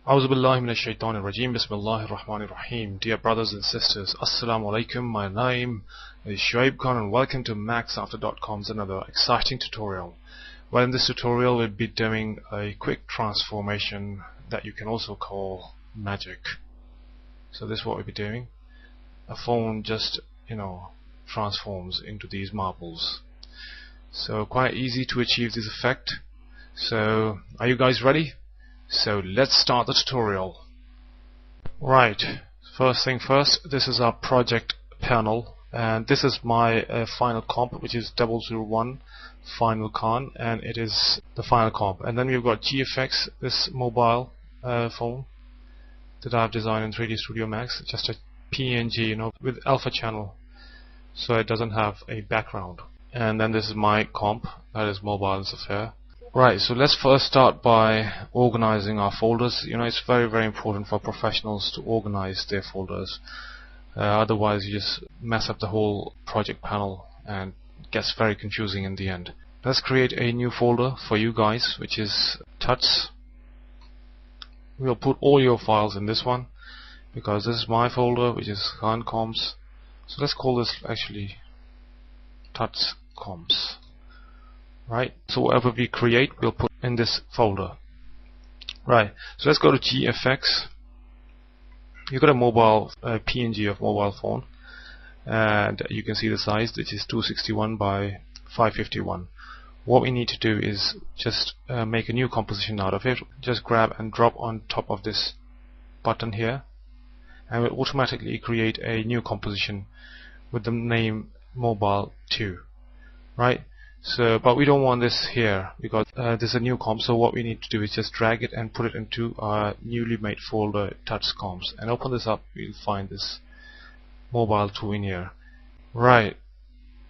A'udhu billahi minash shaitanir rajim. Bismillahir rahmanir rahim. Dear brothers and sisters, Assalamu alaikum. My name is Shoaib Khan and welcome to Maxafter.com's another exciting tutorial. Well, in this tutorial we'll be doing a quick transformation that you can also call magic. So this is what we'll be doing. A phone just, transforms into these marbles. So quite easy to achieve this effect. So are you guys ready? So let's start the tutorial. Right, first thing first, this is our project panel, and this is my final comp, which is 001 final con, and it is the final comp. And then we've got GFX, this mobile phone that I've designed in 3D Studio Max, just a PNG, with alpha channel, so it doesn't have a background. And then this is my comp, that is mobile Maxafter. Right, so let's first start by organizing our folders. It's very, very important for professionals to organize their folders. Otherwise, you just mess up the whole project panel and it gets very confusing in the end. Let's create a new folder for you guys, which is tuts. We'll put all your files in this one because this is my folder, which is current comps. So let's call this actually tuts comps. Right, so whatever we create we'll put in this folder. Right, so let's go to GFX. You've got a mobile PNG of mobile phone, and you can see the size, which is 261 by 551. What we need to do is just make a new composition out of it. Just grab and drop on top of this button here, and we'll automatically create a new composition with the name mobile 2. Right, so but we don't want this here because this is a new comp. So what we need to do is just drag it and put it into our newly made folder touch comps, and open this up. We'll find this mobile 2 in here. Right,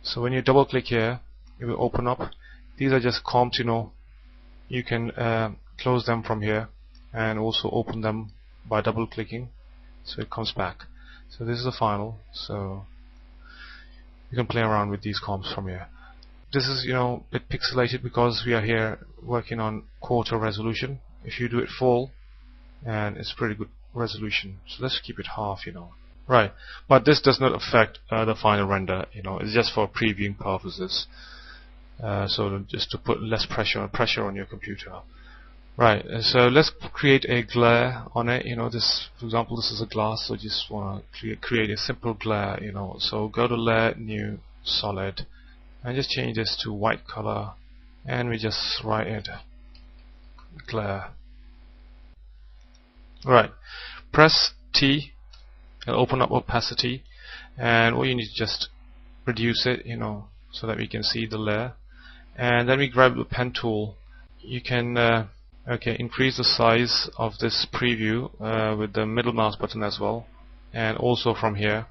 so when you double click here, it will open up. These are just comps. You can close them from here and also open them by double clicking, so it comes back. So this is the final, so you can play around with these comps from here. This is a bit pixelated because we are here working on quarter resolution. If you do it full, and it's pretty good resolution, so let's keep it half. Right, but this does not affect the final render. It's just for previewing purposes, so just to put less pressure on your computer. Right, so let's create a glare on it. This, for example, this is a glass, so just want to create a simple glare. So go to layer, new, solid, and just change this to white color, and we just write it glare. Right, press T and open up opacity, and what you need to just reduce it, so that we can see the layer. And then we grab the pen tool. You can increase the size of this preview with the middle mouse button as well, and also from here,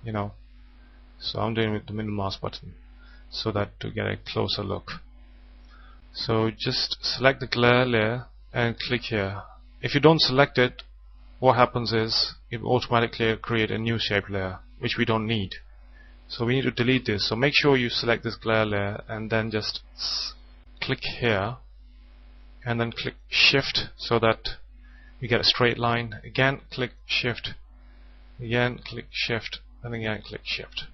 so I'm doing it with the middle mouse button, so that to get a closer look. So just select the glare layer and click here. If you don't select it, what happens is it will automatically create a new shape layer, which we don't need. So we need to delete this. So make sure you select this glare layer and then just click here and then click shift so that you get a straight line. Again click shift, again click shift, and again click shift,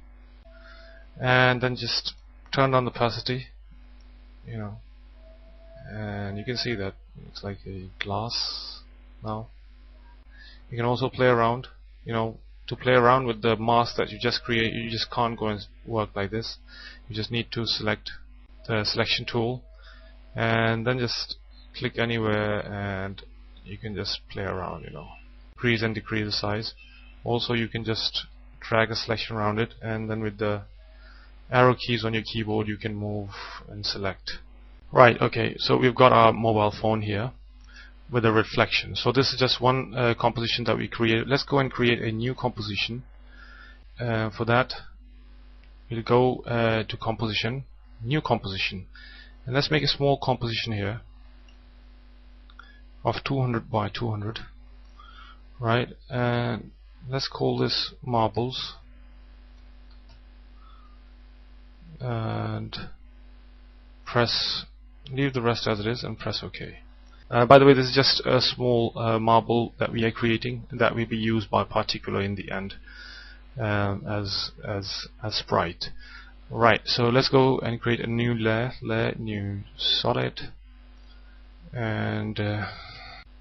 and then just turn on the opacity, and you can see that it's like a glass now. You can also play around, to play around with the mask that you just create. You just can't go and work like this. You just need to select the selection tool and then just click anywhere, and you can just play around, increase and decrease the size. Also you can just drag a selection around it, and then with the arrow keys on your keyboard you can move and select. Right, okay, so we've got our mobile phone here with a reflection. So this is just one composition that we created. Let's go and create a new composition. For that we'll go to composition, new composition, and let's make a small composition here of 200 by 200. Right, and let's call this marbles, and leave the rest as it is and press OK. By the way, this is just a small marble that we are creating that will be used by particular in the end as sprite. Right, so let's go and create a new layer, new solid, and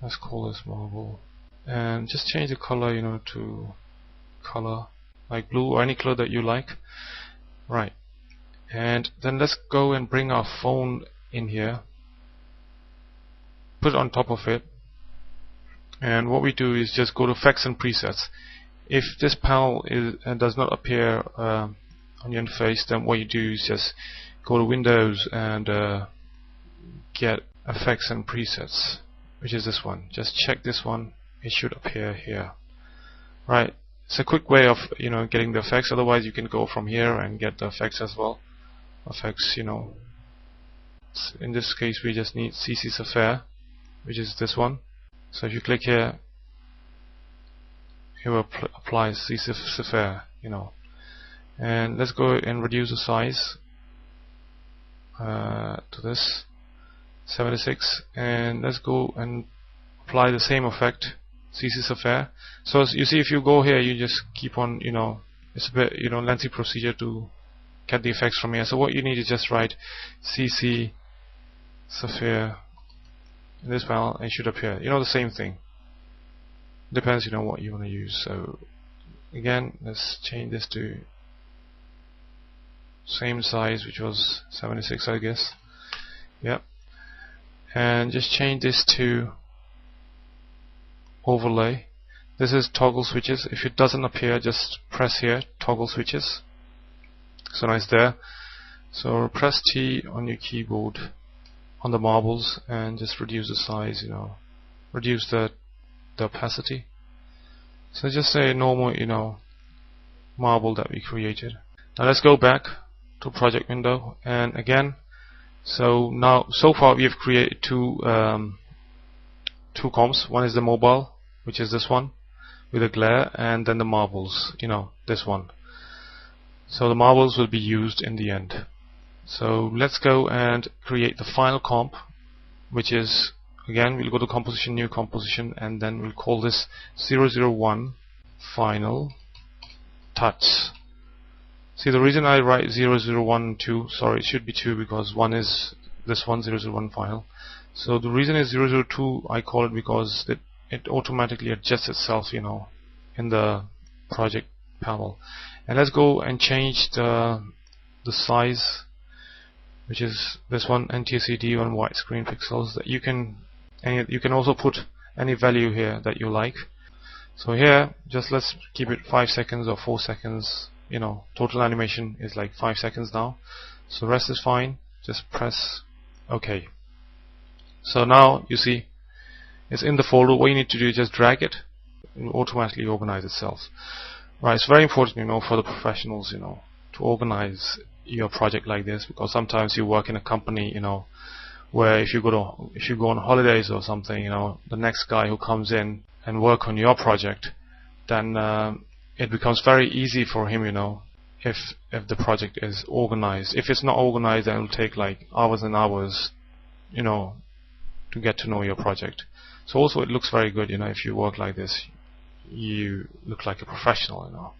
let's call this marble, and just change the color, to color like blue or any color that you like. Right, and then let's go and bring our phone in here, put it on top of it, and what we do is just go to effects and presets. If this panel does not appear on your interface, then what you do is just go to Windows and get effects and presets, which is this one. Just check this one, it should appear here. Right, it's a quick way of getting the effects. Otherwise you can go from here and get the effects as well. Effects, in this case we just need CC Sapphire, which is this one. So if you click here, it will apply CC Sapphire, and let's go and reduce the size to this 76, and let's go and apply the same effect, CC Sapphire. So as you see, if you go here, you just keep on, it's a bit lengthy procedure to get the effects from here. So what you need is just write CC Sapphire in this panel, and it should appear. The same thing. Depends, what you want to use. So again, let's change this to same size, which was 76, I guess. Yep. And just change this to overlay. This is toggle switches. If it doesn't appear, just press here, toggle switches. So now it's there. So press T on your keyboard on the marbles and just reduce the size, reduce the opacity. So just a normal, marble that we created. Now let's go back to project window, and again, so far we have created two comps. One is the mobile, which is this one with a glare, and then the marbles, this one. So the marbles will be used in the end. So let's go and create the final comp, which is, again, we'll go to composition, new composition, and then we'll call this 001 final touch. See, the reason I write 001 2, sorry, it should be 2 because one is this one, 001 final. So the reason is 002 I call it because it automatically adjusts itself, in the project panel. And let's go and change the size, which is this one, NTSC on widescreen pixels. That you can also put any value here that you like. So here, just let's keep it 5 seconds or 4 seconds. Total animation is like 5 seconds now. So rest is fine. Just press OK. So now you see it's in the folder. What you need to do is just drag it. It will automatically organize itself. Right, it's very important, for the professionals, to organize your project like this, because sometimes you work in a company, where if you go on holidays or something, the next guy who comes in and work on your project, then it becomes very easy for him, if the project is organized. If it's not organized, then it will take like hours and hours, to get to know your project. So also it looks very good, if you work like this, you look like a professional,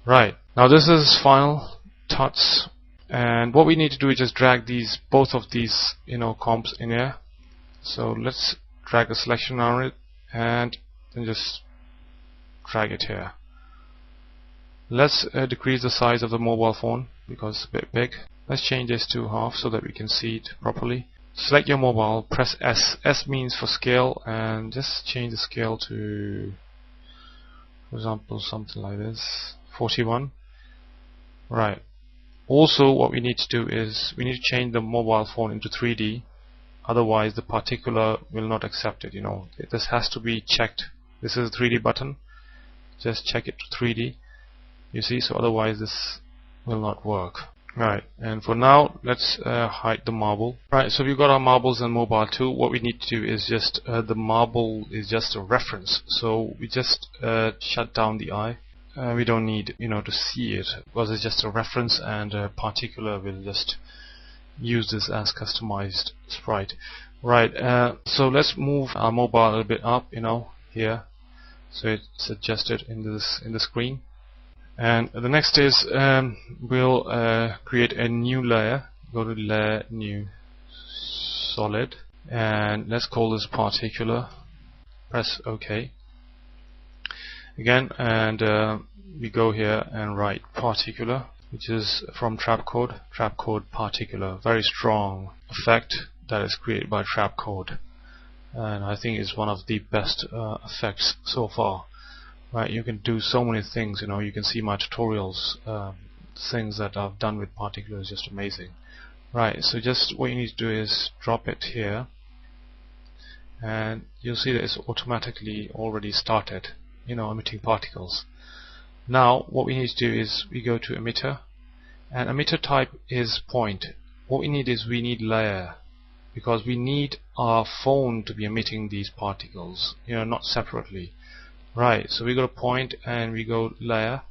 Right, now this is final touch, and what we need to do is just drag both of these comps in here. So let's drag a selection on it and then just drag it here. Let's decrease the size of the mobile phone because it's a bit big. Let's change this to half so that we can see it properly. Select your mobile, press S. S means for scale, and just change the scale to, for example, something like this, 41. Right. Also, what we need to do is we need to change the mobile phone into 3D. Otherwise, the particular will not accept it. This has to be checked. This is a 3D button. Just check it to 3D. You see, so otherwise this will not work. Right, and for now, let's hide the marble. Right, so we've got our marbles and mobile too. What we need to do is just the marble is just a reference. So we just shut down the eye. We don't need, to see it because it's just a reference, and particular will just use this as customized sprite. Right, so let's move our mobile a little bit up, here, so it's adjusted in the screen. And the next is we'll create a new layer. Go to layer, new, solid, and let's call this particular. Press OK again, and we go here and write particular, which is from trapcode particular. Very strong effect that is created by trapcode, and I think it's one of the best effects so far. Right, you can do so many things. You can see my tutorials. Things that I've done with particular is just amazing. Right, so just what you need to do is drop it here, and you'll see that it's automatically already started, emitting particles. Now what we need to do is we go to emitter, and emitter type is point. What we need is we need layer, because we need our phone to be emitting these particles, not separately. Right, so we go to point and we go layer,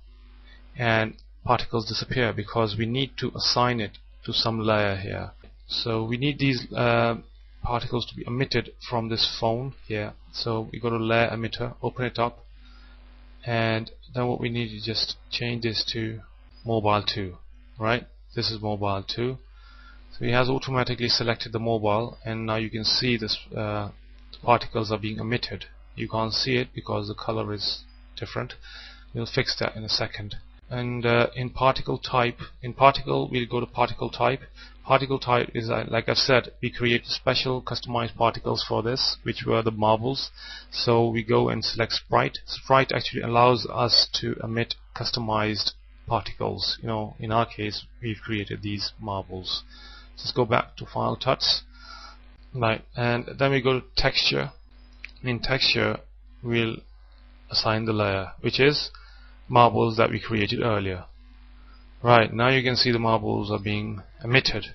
and particles disappear because we need to assign it to some layer here. So we need these particles to be emitted from this phone here. So we go to layer emitter, open it up, and then what we need is just change this to mobile 2. Right, this is mobile 2. So it has automatically selected the mobile, and now you can see this the particles are being emitted. You can't see it because the color is different. We'll fix that in a second. And in particle type, we'll go to particle type. Particle type is, like I've said, we create special customized particles for this, which were the marbles. So we go and select sprite. Sprite actually allows us to emit customized particles. In our case, we've created these marbles. Let's go back to file tuts. Right, and then we go to texture. In texture, we'll assign the layer, which is marbles that we created earlier. Right, now you can see the marbles are being emitted.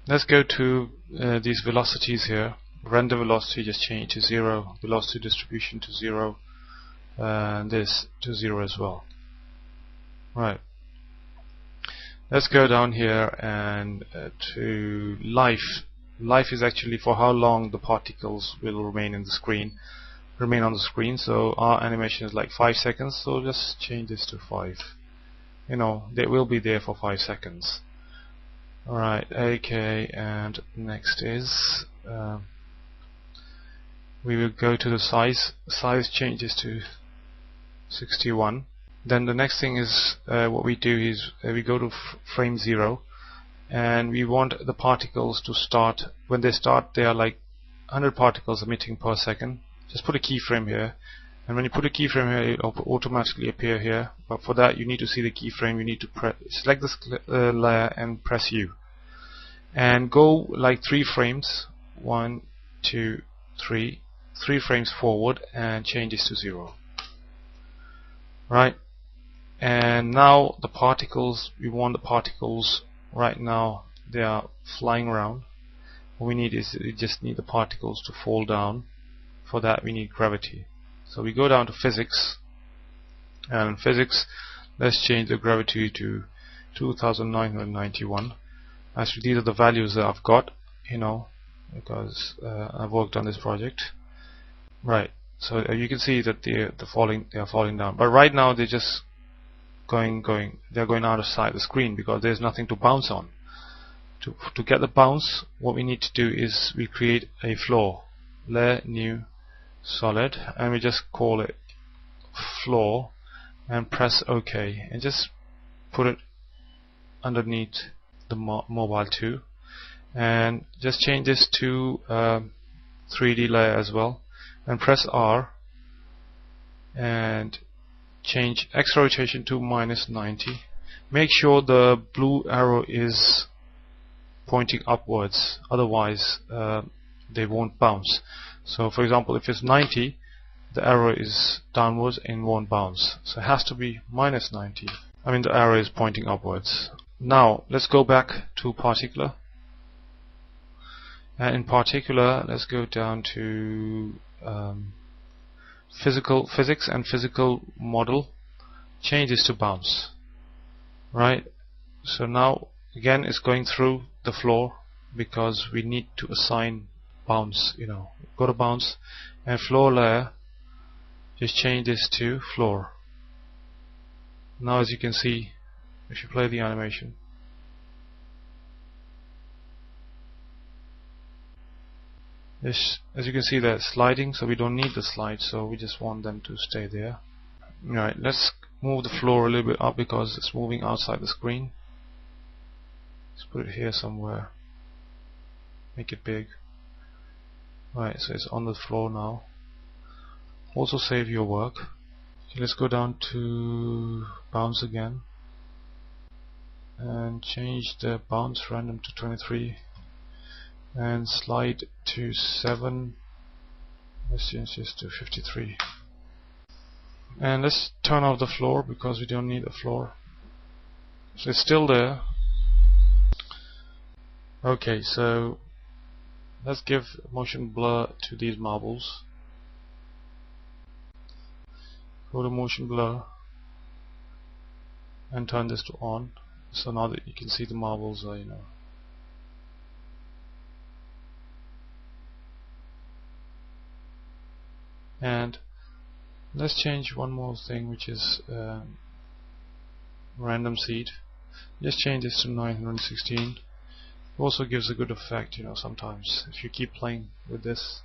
Let's go to these velocities here. Render velocity, just change to 0. Velocity distribution to 0. And this to 0 as well. Right. Let's go down here and to life. Life is actually for how long the particles will remain on the screen. So our animation is like 5 seconds, so just change this to 5. They will be there for 5 seconds. Alright, okay, and next is we will go to the size. Size changes to 61. Then the next thing is what we do is we go to frame 0. And we want the particles to start. When they start, they are like 100 particles emitting per second. Just put a keyframe here, and when you put a keyframe here, it will automatically appear here. But for that, you need to see the keyframe. You need to select this layer and press U, and go like 3 frames. 1, 2, 3. 3 frames forward, and change this to 0. Right, and now the particles. We want the particles. Right now they are flying around. What we need is we just need the particles to fall down. For that we need gravity. So we go down to physics, and in physics let's change the gravity to 2991. Actually these are the values that I've got, because I've worked on this project. Right, so you can see that they are falling down, but right now they're just they're going out of sight the screen because there's nothing to bounce on. To get the bounce, what we need to do is we create a floor. Layer, new, solid, and we just call it floor, and press OK, and just put it underneath the mobile 2, and just change this to 3D layer as well, and press R, and change X rotation to -90. Make sure the blue arrow is pointing upwards, otherwise they won't bounce. So for example, if it's 90, the arrow is downwards and won't bounce. So it has to be -90. The arrow is pointing upwards. Now let's go back to particular, and in particular let's go down to physics and physical model. Change this to bounce. Right, so now again it's going through the floor, because we need to assign bounce. Go to bounce and floor layer, just change this to floor. Now as you can see, if you play the animation, this, as you can see, they're sliding, so we don't need the slide, so we just want them to stay there. Right, let's move the floor a little bit up because it's moving outside the screen. Let's put it here somewhere, make it big. Right, so it's on the floor now. Also save your work. Okay, let's go down to bounce again and change the bounce random to 23 and slide to 7. Let's change this to 53. And let's turn off the floor because we don't need the floor. So it's still there. Okay, so let's give motion blur to these marbles. Go to motion blur and turn this to on. So now that you can see the marbles are, And let's change one more thing, which is random seed. Just change this to 916. It also gives a good effect, sometimes if you keep playing with this.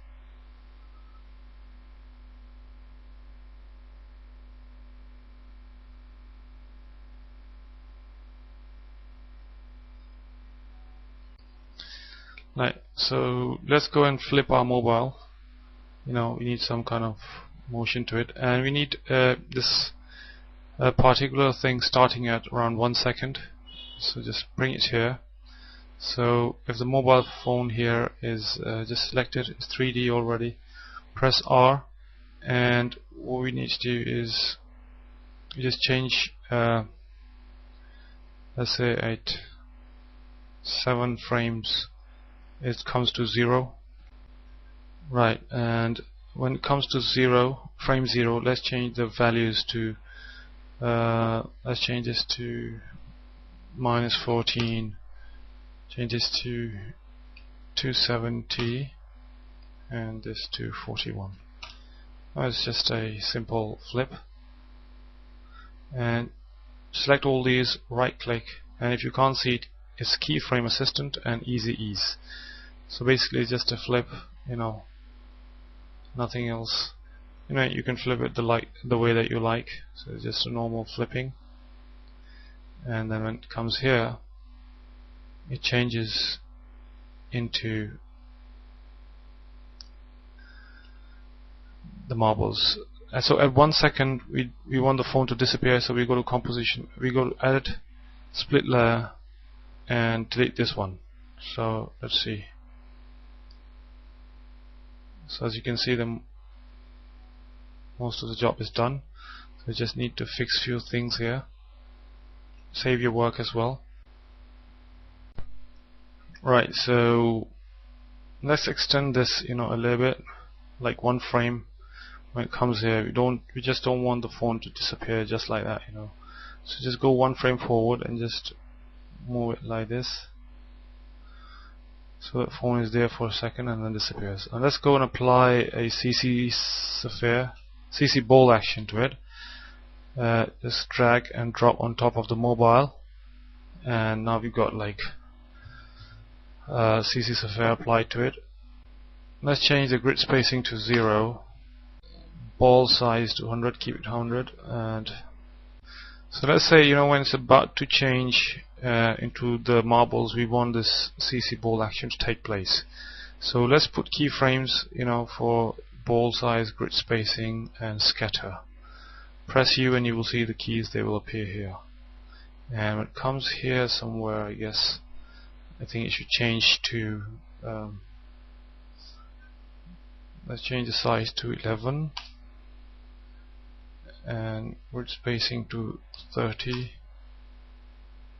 Right, so let's go and flip our mobile. We need some kind of motion to it, and we need this particular thing starting at around 1 second. So just bring it here. So if the mobile phone here is just selected, it's 3D already, press R, and what we need to do is just change, let's say at 7 frames it comes to 0. Right, and when it comes to frame 0, let's change the values to let's change this to -14, change this to 270, and this to 41. Now it's just a simple flip, and select all these, right click, and if you can't see it, it's keyframe assistant and easy ease. So basically just a flip, nothing else. You can flip it the way that you like. So it's just a normal flipping, and then when it comes here, it changes into the marbles. And so at 1 second we want the phone to disappear, so we go to composition, we go to edit, split layer, and delete this one. So let's see. So as you can see, most of the job is done. So you just need to fix few things here. Save your work as well. Right, so let's extend this, a little bit, like 1 frame. When it comes here, we just don't want the phone to disappear just like that, So just go 1 frame forward and just move it like this. So that phone is there for a second and then disappears. And let's go and apply a CC ball action to it. Just drag and drop on top of the mobile, and now we've got like CC Sapphire applied to it. Let's change the grid spacing to 0, ball size to 100, keep it 100, and so let's say when it's about to change into the marbles, we want this CC ball action to take place. So let's put keyframes for ball size, grid spacing, and scatter. Press U and you will see the keys, they will appear here. And when it comes here somewhere, I think it should change to let's change the size to 11 and grid spacing to 30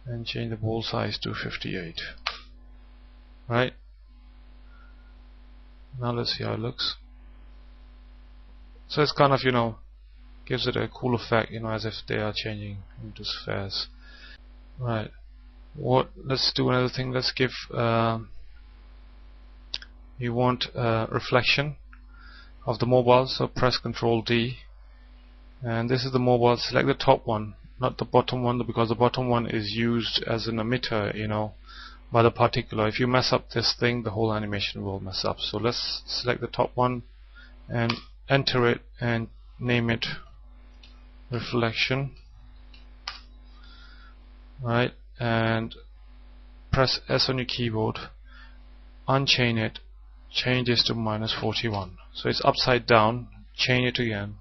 and change the ball size to 58. Right, now let's see how it looks. So it's kind of gives it a cool effect, as if they are changing into spheres. Right, let's do another thing. Let's give you want reflection of the mobile, so press Ctrl D, and this is the mobile. Select the top one, not the bottom one, because the bottom one is used as an emitter, by the particular. If you mess up this thing, the whole animation will mess up. So let's select the top one and enter it and name it reflection, right? And press S on your keyboard, unchain it, change this to -41. So it's upside down. Chain it again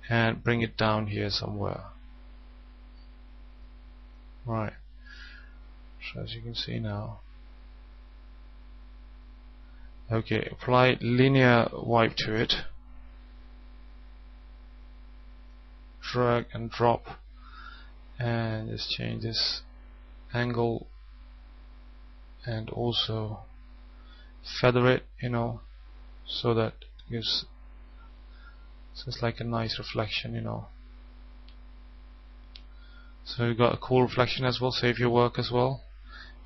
and bring it down here somewhere. Right. So as you can see now. Okay, apply linear wipe to it. Drag and drop and just change this angle and also feather it, so that it gives just like a nice reflection, So you got a cool reflection as well. Save your work as well.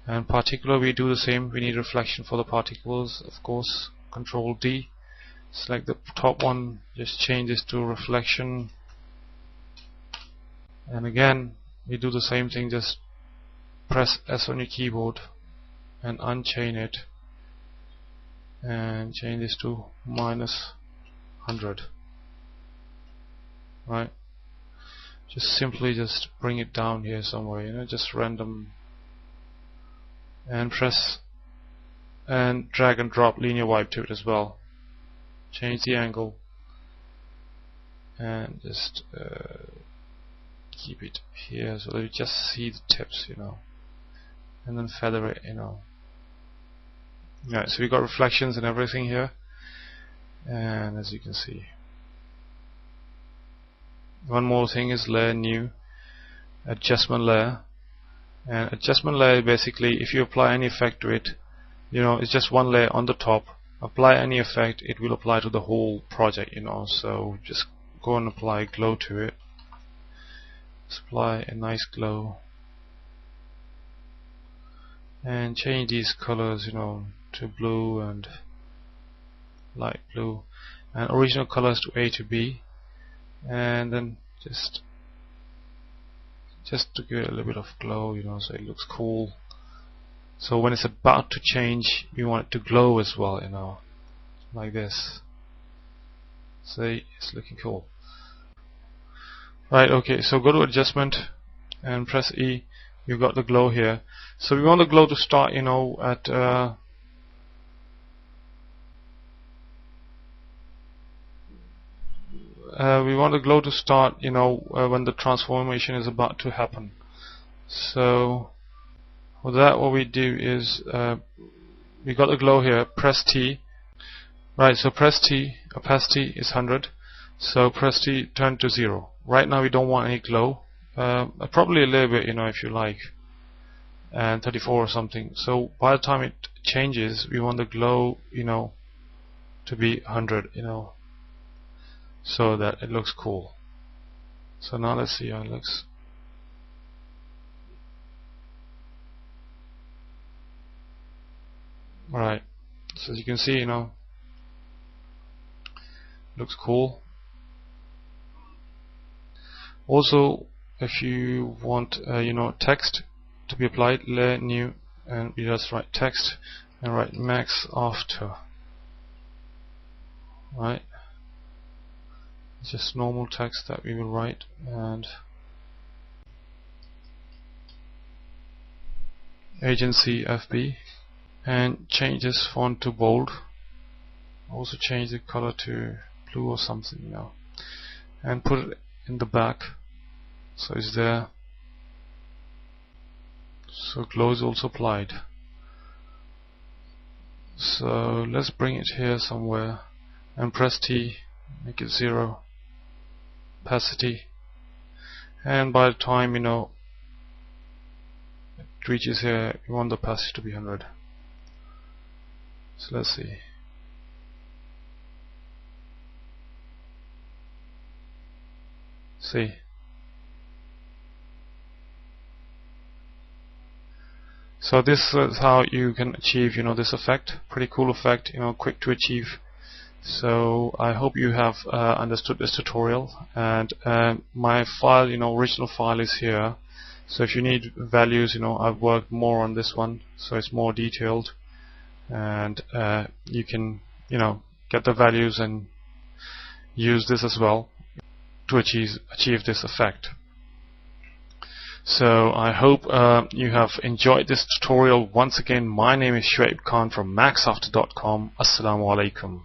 And particular, we do the same. We need reflection for the particles, of course. Control D, select the top one, just change this to reflection, and again we do the same thing. Just press S on your keyboard and unchain it and change this to -100. Right, just simply just bring it down here somewhere, just random, and press and drag and drop linear wipe to it as well. Change the angle and just keep it here so that you just see the tips, and then feather it, Yeah, so we got reflections and everything here, and as you can see, one more thing is layer new, adjustment layer. And adjustment layer, basically, if you apply any effect to it, it's just one layer on the top. Apply any effect, it will apply to the whole project, so just go and apply glow to it. Just apply a nice glow and change these colors, to blue and light blue, and original colors to A to B, and then just to give it a little bit of glow, so it looks cool. So when it's about to change, we want it to glow as well, like this. See, it's looking cool. Right, okay, so go to adjustment and press E. You've got the glow here. So we want the glow to start, at we want the glow to start, when the transformation is about to happen. So for that, what we do is we got the glow here. Press T. Right, so press T. Opacity is 100. So press T. Turn to 0. Right now we don't want any glow. Probably a little bit, if you like, and 34 or something. So by the time it changes, we want the glow, to be 100, so that it looks cool. So now let's see how it looks. Right, so as you can see, looks cool. Also, if you want text to be applied, layer new, and we just write text and write Maxafter. Right, it's just normal text that we will write, and agency FB, and change this font to bold. Also change the color to blue or something, and put it in the back, so it's there. So glow is also applied. So let's bring it here somewhere and press T, make it 0 opacity, and by the time it reaches here, we want the opacity to be 100. So let's see. So this is how you can achieve, this effect. Pretty cool effect, quick to achieve. So I hope you have understood this tutorial, and my file, original file is here. So if you need values, I've worked more on this one, so it's more detailed, and you can, get the values and use this as well to achieve this effect. So I hope you have enjoyed this tutorial. Once again, my name is Shuaib Khan from Maxafter.com. Assalamu alaikum.